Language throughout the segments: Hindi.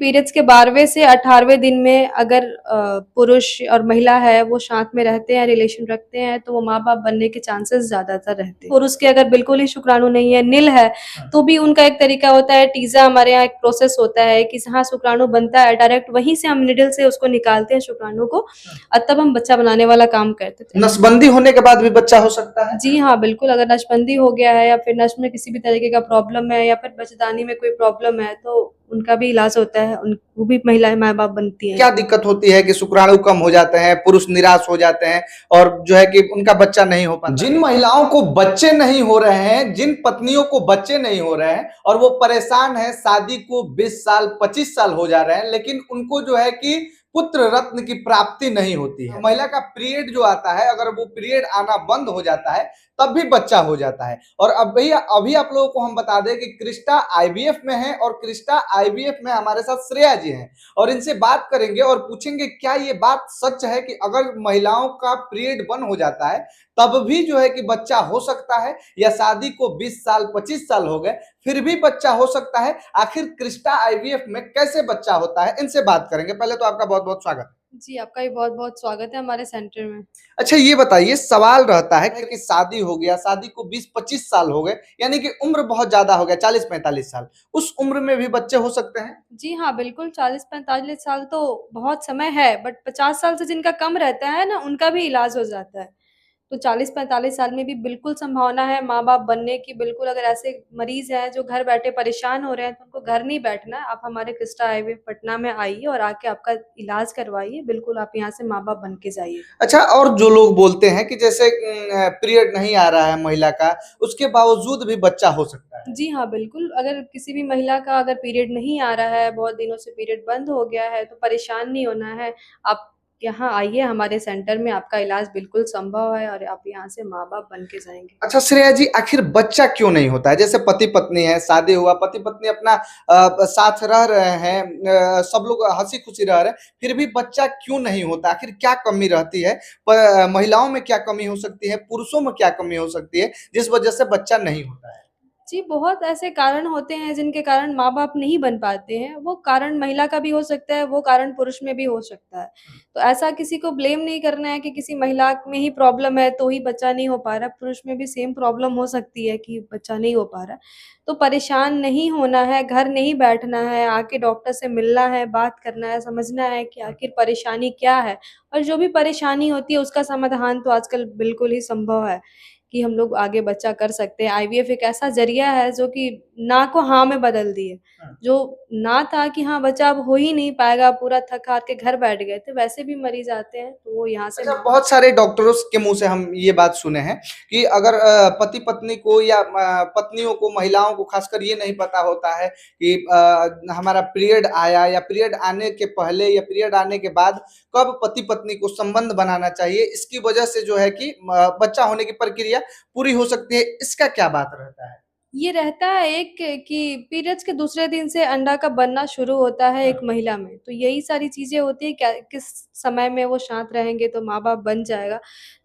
पीरियड्स के 12वें से 18वें दिन में अगर पुरुष और महिला है वो साथ में रहते हैं, रिलेशन रखते हैं, तो वो माँ-बाप बनने के चांसेस ज़्यादातर रहते हैं। पुरुष के अगर बिल्कुल ही शुक्राणु नहीं है, निल है, तो भी उनका एक तरीका होता है, टीज़ा हमारे यहाँ एक प्रोसेस होता है कि हाँ, शुक्राणु बनता है, डायरेक्ट वहीं से हम निडल से उसको निकालते हैं शुक्राणु को और तब हम बच्चा बनाने वाला काम करते थे। नसबंदी होने के बाद भी बच्चा हो सकता है? जी हाँ, बिल्कुल, अगर नसबंदी हो गया है या फिर नस में किसी भी तरीके का प्रॉब्लम है या फिर बच्चेदानी में कोई प्रॉब्लम है, तो उनका भी इलाज होता है, वो भी महिलाएँ माँ-बाप बनती हैं। क्या दिक्कत होती है कि शुक्राणु कम हो जाते हैं, पुरुष निराश हो जाते हैं और जो है कि उनका बच्चा नहीं हो पाता? जिन महिलाओं को बच्चे नहीं हो रहे हैं, जिन पत्नियों को बच्चे नहीं हो रहे हैं और वो परेशान है, शादी को 20 साल 25 साल हो जा रहे हैं, लेकिन उनको जो है कि पुत्र रत्न की प्राप्ति नहीं होती है। महिला का पीरियड जो आता है, अगर वो पीरियड आना बंद हो जाता है तब भी बच्चा हो जाता है। और अभी अभी आप लोगों को हम बता दें कि क्रिस्टा आईवीएफ में है और क्रिस्टा आईवीएफ में हमारे साथ श्रेया जी हैं और इनसे बात करेंगे और पूछेंगे क्या ये बात सच है कि अगर महिलाओं का पीरियड बंद हो जाता है तब भी जो है कि बच्चा हो सकता है, या शादी को 20 साल 25 साल हो गए फिर भी बच्चा हो सकता है। आखिर क्रिस्टा आईवीएफ में कैसे बच्चा होता है, इनसे बात करेंगे। पहले तो आपका बहुत बहुत स्वागत। जी, आपका भी बहुत-बहुत स्वागत है हमारे सेंटर में। अच्छा ये बताइए, सवाल रहता है कि शादी हो गया, शादी को 20-25 साल हो गए, यानी कि उम्र बहुत ज्यादा हो गया, 40-45 साल, उस उम्र में भी बच्चे हो सकते हैं? जी हाँ, बिल्कुल 40-45 साल तो बहुत समय है, बट 50 साल से जिनका कम रहता है ना, उनका भी इलाज हो जाता है। तो 40-45 साल में भी बिल्कुल संभावना है माँ-बाप बनने की। बिल्कुल, अगर ऐसे मरीज़ हैं जो घर बैठे परेशान हो रहे हैं, तो उनको घर नहीं बैठना है। आप हमारे क्रिस्टा आईवीएफ पटना में आइए और आके आपका इलाज करवाइए। बिल्कुल, आप यहाँ से माँ-बाप बन के जाइए। अच्छा, और जो लोग बोलते हैं कि जैसे पीरियड नहीं आ रहा है महिला का, उसके बावजूद भी बच्चा हो सकता है? जी हाँ, बिल्कुल, अगर किसी भी महिला का अगर पीरियड नहीं आ रहा है, बहुत दिनों से पीरियड बंद हो गया है, तो परेशान नहीं होना है। आप यहाँ आइए हमारे सेंटर में, आपका इलाज बिल्कुल संभव है और आप यहाँ से माँ-बाप बन के जाएँगे। अच्छा श्रेया जी, आखिर बच्चा क्यों नहीं होता है? जैसे पति-पत्नी है, शादी हुआ, पति-पत्नी अपना साथ रह रहे हैं, सब लोग हँसी-खुशी रह रहे हैं, फिर भी बच्चा क्यों नहीं होता? आखिर क्या कमी रहती है? महिलाओं में क्या कमी हो सकती है? पुरुषों में क्या कमी हो सकती है, जिस वजह से बच्चा नहीं होता है? जी, बहुत ऐसे कारण होते हैं जिनके कारण माँ-बाप नहीं बन पाते हैं। वो कारण महिला का भी हो सकता है, वो कारण पुरुष में भी हो सकता है। तो ऐसा किसी को ब्लेम नहीं करना है कि किसी महिला में ही प्रॉब्लम है तो ही बच्चा नहीं हो पा रहा है, पुरुष में भी सेम प्रॉब्लम हो सकती है कि बच्चा नहीं हो पा रहा है। तो परेशान नहीं होना है, घर नहीं बैठना है, आके डॉक्टर से मिलना है, बात करना है, समझना है कि आखिर परेशानी क्या है और जो भी परेशानी होती है उसका समाधान तो आजकल बिल्कुल ही संभव है। कि हम लोग आगे बच्चा कर सकते हैं। आईवीएफ एक ऐसा ज़रिया है जो कि ना को हाँ में बदल दिए। जो ना था कि हाँ, बच्चा अब हो ही नहीं पाएगा, पूरा थक-हार के घर बैठ गए थे, वैसे भी मरीज़ आते हैं, तो वो यहाँ से अच्छा, बहुत सारे डॉक्टरों के मुँह से हम ये बात सुने हैं कि अगर पति-पत्नी को या पत्नियों को, महिलाओं को खासकर ये नहीं पता होता है कि हमारा पीरियड आया या पीरियड आने के पहले या पीरियड आने के बाद कब पति-पत्नी को संबंध बनाना चाहिए। इसकी वजह से जो है कि बच्चा होने की प्रक्रिया पूरी हो सकती है। इसका क्या बात रहता है? ये रहता है एक कि पीरियड्स के दूसरे दिन से अंडा का बनना शुरू होता है एक महिला में, तो यही सारी चीज़ें होती हैं क्या किस समय में वो शांत रहेंगे तो माँ-बाप बन जाएगा।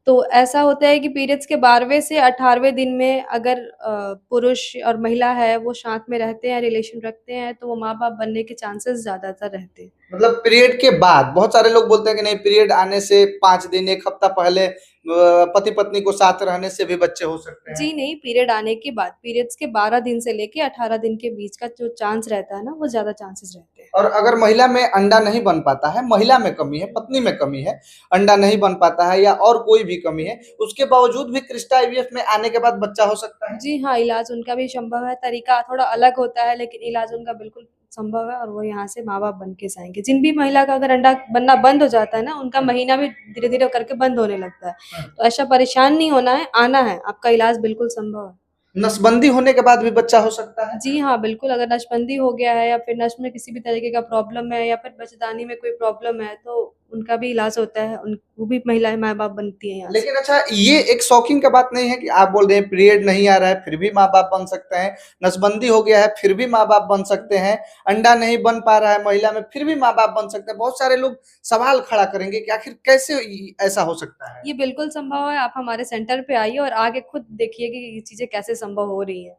तो ऐसा होता है कि पीरियड्स के 12वें से 18वें दिन में अगर पुरुष और महिला है वो साथ में रहते हैं, रिलेशन रखते हैं, तो वो माँ-बाप बनने के चांसेस ज़्यादातर रहते हैं। मतलब पीरियड के बाद बहुत सारे लोग बोलते हैं कि नहीं, पीरियड आने से 5 दिन 1 हफ्ता पहले पति पत्नी को साथ रहने से भी बच्चे हो सकते हैं। जी नहीं, पीरियड आने के बाद, पीरियड्स के 12 दिन से लेके 18 दिन के बीच का जो चांस रहता है ना, वो ज़्यादा चांसेस रहते हैं। और अगर महिला में अंडा नहीं बन पाता है, महिला में कमी है, पत्नी में कमी है, अंडा नहीं बन पाता है या और कोई भी कमी है, उसके बावजूद भी क्रिस्टा आईवीएफ में आने के बाद बच्चा हो सकता है? जी हाँ, इलाज उनका भी संभव है, तरीका थोड़ा अलग होता है लेकिन इलाज उनका बिल्कुल संभव है और वो यहाँ से माँ-बाप बन के जाएँगे। जिन भी महिला का अगर अंडा बनना बंद हो जाता है ना, उनका महीना भी धीरे-धीरे करके बंद होने लगता है। तो ऐसा परेशान नहीं होना है, आना है, आपका इलाज बिल्कुल संभव है। नसबंदी होने के बाद भी बच्चा हो सकता है? जी हाँ, बिल्कुल, अगर नसबंदी हो गया है या फिर नस में किसी भी तरीके का प्रॉब्लम है या फिर बच्चेदानी में कोई प्रॉब्लम है, तो उनका भी इलाज होता है। वो भी महिलाएँ माँ-बाप बनती हैं यहाँ से। लेकिन अच्छा, ये एक शॉकिंग का बात नहीं है कि आप बोल रहे हैं पीरियड नहीं आ रहा है फिर भी माँ-बाप बन सकते हैं, नसबंदी हो गया है फिर भी माँ-बाप बन सकते हैं, अंडा नहीं बन पा रहा है महिला में फिर भी माँ-बाप बन सकते हैं। बहुत सारे लोग सवाल खड़ा करेंगे कि आखिर कैसे ऐसा हो सकता है? ये बिल्कुल संभव है, आप हमारे सेंटर पे आइए और आके खुद देखिए कि ये चीज़ें कैसे संभव हो रही हैं।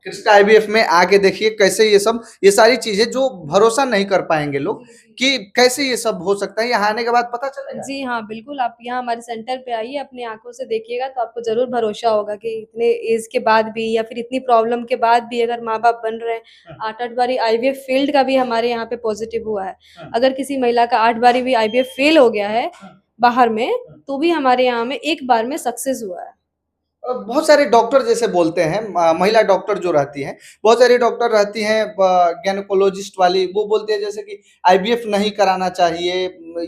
कृष्णा आईवीएफ में आके देखिए कैसे ये सारी चीजें जो भरोसा नहीं कर पाएंगे लोग कि कैसे ये सब हो सकता है, यहाँ आने के बाद पता चलेगा। जी हाँ, बिल्कुल आप यहाँ हमारे सेंटर पे आइए, अपनी आँखों से देखिएगा तो आपको ज़रूर भरोसा होगा कि इतने ऐज के बाद भी या फिर इतनी प्रॉब्लम के बाद भी अगर माँ-बाप बन रहे हैं, हाँ। 8-8 बारी आईवीएफ फेल्ड का भी हमारे यहाँ पे पॉज़िटिव हुआ है। हाँ। अगर किसी महिला का 8 बारी भी आईवीएफ फेल हो गया है हाँ। बाहर में, तो भी हमारे यहाँ में 1 बार में सक्सेस हुआ है। बहुत सारे डॉक्टर जैसे बोलते हैं, महिला डॉक्टर जो रहती हैं, बहुत सारी डॉक्टर रहती हैं गायनेकोलॉजिस्ट वाली, वो बोलती है जैसे कि आईवीएफ नहीं कराना चाहिए,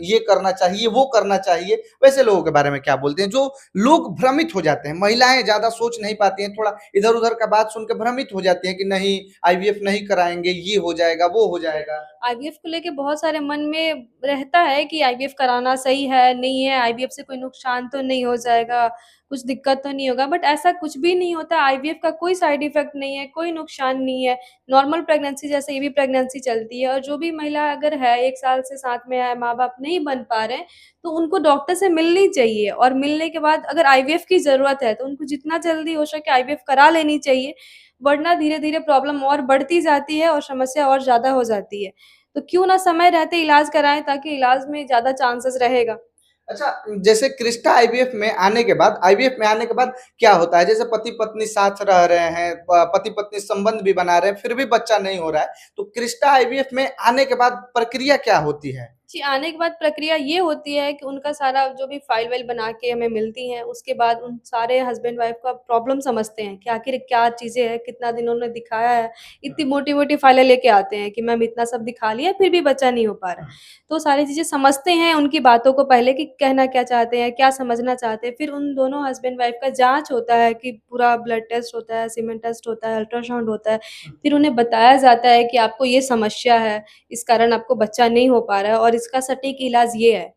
ये करना चाहिए, वो करना चाहिए। वैसे लोगों के बारे में क्या बोलते हैं जो लोग भ्रमित हो जाते हैं? महिलाएं ज्यादा सोच नहीं पाती हैं, थोड़ा इधर उधर का बात सुन के भ्रमित हो जाती हैं कि नहीं आईवीएफ नहीं कराएंगे, ये हो जाएगा, वो हो जाएगा। आईवीएफ को लेके बहुत सारे मन में रहता है कि आईवीएफ कराना सही है, नहीं है, आईवीएफ से कोई नुकसान तो नहीं हो जाएगा, कुछ दिक्कत तो नहीं होगा, बट ऐसा कुछ भी नहीं होता। आईवीएफ का कोई साइड इफ़ेक्ट नहीं है, कोई नुकसान नहीं है। नॉर्मल प्रेगनेंसी जैसे ये भी प्रेगनेंसी चलती है और जो भी महिला अगर है 1 साल से साथ में है, माँ-बाप नहीं बन पा रहे हैं, तो उनको डॉक्टर से मिलनी चाहिए और मिलने के बाद अगर आईवीएफ की ज़रूरत है, तो उनको जितना जल्दी हो सके आईवीएफ करा लेनी चाहिए, वरना धीरे-धीरे प्रॉब्लम और बढ़ती जाती है और समस्या और ज़्यादा हो जाती है। तो क्यों ना समय रहते इलाज कराएँ ताकि इलाज में ज़्यादा चांसेस रहेगा। अच्छा, जैसे क्रिस्टा आईवीएफ में आने के बाद क्या होता है? जैसे पति-पत्नी साथ रह रहे हैं, प पति-पत्नी संबंध भी बना रहे हैं, फिर भी बच्चा नहीं हो रहा है, तो क्रिस्टा आईवीएफ में आने के बाद प्रक्रिया क्या होती है? जी, आने के बाद प्रक्रिया ये होती है कि उनका सारा जो भी फ़ाइल-वाइल बना के हमें मिलती हैं, उसके बाद उन सारे हस्बैंड-वाइफ का प्रॉब्लम समझते हैं कि आखिर क्या चीज़ें हैं, कितना दिन उन्होंने दिखाया है। इतनी मोटी-मोटी फाइलें लेके आते हैं कि मैम इतना सब दिखा लिया, फिर भी बच्चा नहीं हो पा रहा है। तो सारी चीज़ें समझते हैं उनकी बातों को पहले कि कहना क्या चाहते हैं, क्या समझना चाहते हैं। फिर उन दोनों हस्बैंड-वाइफ का जाँच होता है कि पूरा ब्लड टेस्ट होता है, सीमेन टेस्ट होता है, अल्ट्रासाउंड होता है। फिर उन्हें बताया जाता है कि आपको ये समस्या है, इस कारण आपको बच्चा नहीं हो पा रहा है और इसका सटीक इलाज ये है।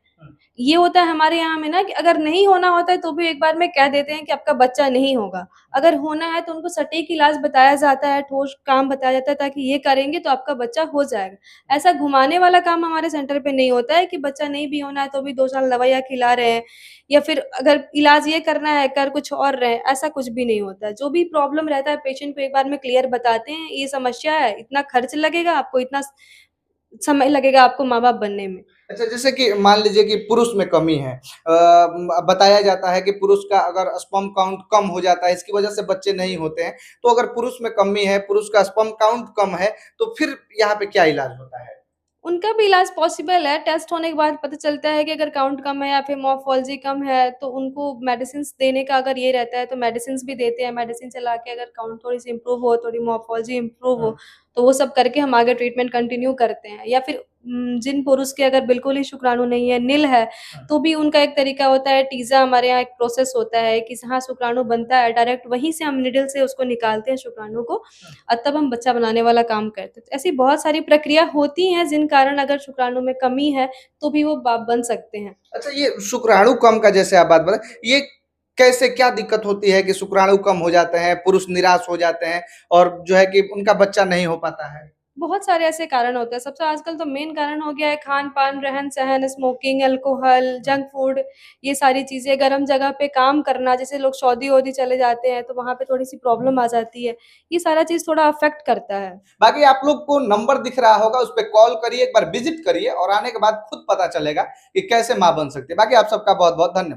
ये होता है हमारे यहाँ में ना कि अगर नहीं होना होता है तो भी एक बार में कह देते हैं कि आपका बच्चा नहीं होगा। अगर होना है तो उनको सटीक इलाज बताया जाता है, ठोस काम बताया जाता है ताकि ये करेंगे तो आपका बच्चा हो जाएगा। ऐसा घुमाने वाला काम हमारे सेंटर पे नहीं होता है कि बच्चा नहीं भी होना है तो भी 2 साल दवाइयाँ खिला रहे हैं या फिर अगर इलाज ये करना है कर कुछ और रहे हैं, ऐसा कुछ भी नहीं होता है। जो भी प्रॉब्लम रहता है पेशेंट को एक बार में क्लियर बताते हैं, ये समस्या है, इतना खर्च लगेगा आपको, इतना समय लगेगा आपको माँ-बाप बनने में। अच्छा, जैसे कि मान लीजिए कि पुरुष में कमी है, बताया जाता है कि पुरुष का अगर स्पर्म काउंट कम हो जाता है, इसकी वजह से बच्चे नहीं होते हैं, तो अगर पुरुष में कमी है, पुरुष का स्पर्म काउंट कम है, तो फिर यहाँ पे क्या इलाज होता है? उनका भी इलाज पॉसिबल है, टेस्ट होने के बाद पता चलता है कि अगर काउंट कम है या फिर मॉर्फोलॉजी कम है, तो उनको मेडिसिन्स देने का अगर ये रहता है, तो मेडिसिन्स भी देते हैं। मेडिसिन चला के अगर काउंट थोड़ी-सी इम्प्रूव हो, थोड़ी मॉर्फोलॉजी इम्प्रूव हो, तो वो सब करके हम आगे ट्रीटमेंट कंटिन्यू करते हैं। या फिर जिन पुरुष के अगर बिल्कुल ही शुक्राणु नहीं है, निल है, तो भी उनका एक तरीका होता है, टीज़ा हमारे यहाँ एक प्रोसेस होता है कि हाँ, शुक्राणु बनता है, डायरेक्ट वहीं से हम नीडल से उसको निकालते हैं शुक्राणु को तब हम बच्चा बनाने वाला काम करते हैं। तो ऐसी बहुत सारी प्रक्रिया होती हैं जिन कारण अगर शुक्राणु में कमी है, तो भी वो बाप बन सकते हैं। अच्छा, ये शुक्राणु कम का जैसे आप बात बताए, ये कैसे क्या दिक्कत होती है कि शुक्राणु कम हो जाते हैं, पुरुष निराश हो जाते हैं और जो है कि उनका बच्चा नहीं हो पाता है? बहुत सारे ऐसे कारण होते हैं। सबसे आजकल तो मेन कारण हो गया है खान-पान, रहन-सहन, स्मोकिंग, अल्कोहल, जंक फूड, ये सारी चीज़ें, गरम जगह पे काम करना, जैसे लोग सऊदी-वूदी चले जाते हैं, तो वहाँ पे थोड़ी-सी प्रॉब्लम आ जाती है। ये सारा चीज़ थोड़ा अफ़ेक्ट करता है। बाकी आप लोग को नंबर दिख रहा होगा, उस पे कॉल करिए, एक बार विज़िट करिए और आने के बाद खुद पता चलेगा कि कैसे माँ बन सकती है। बाकी आप सबका बहुत-बहुत धन्यवाद।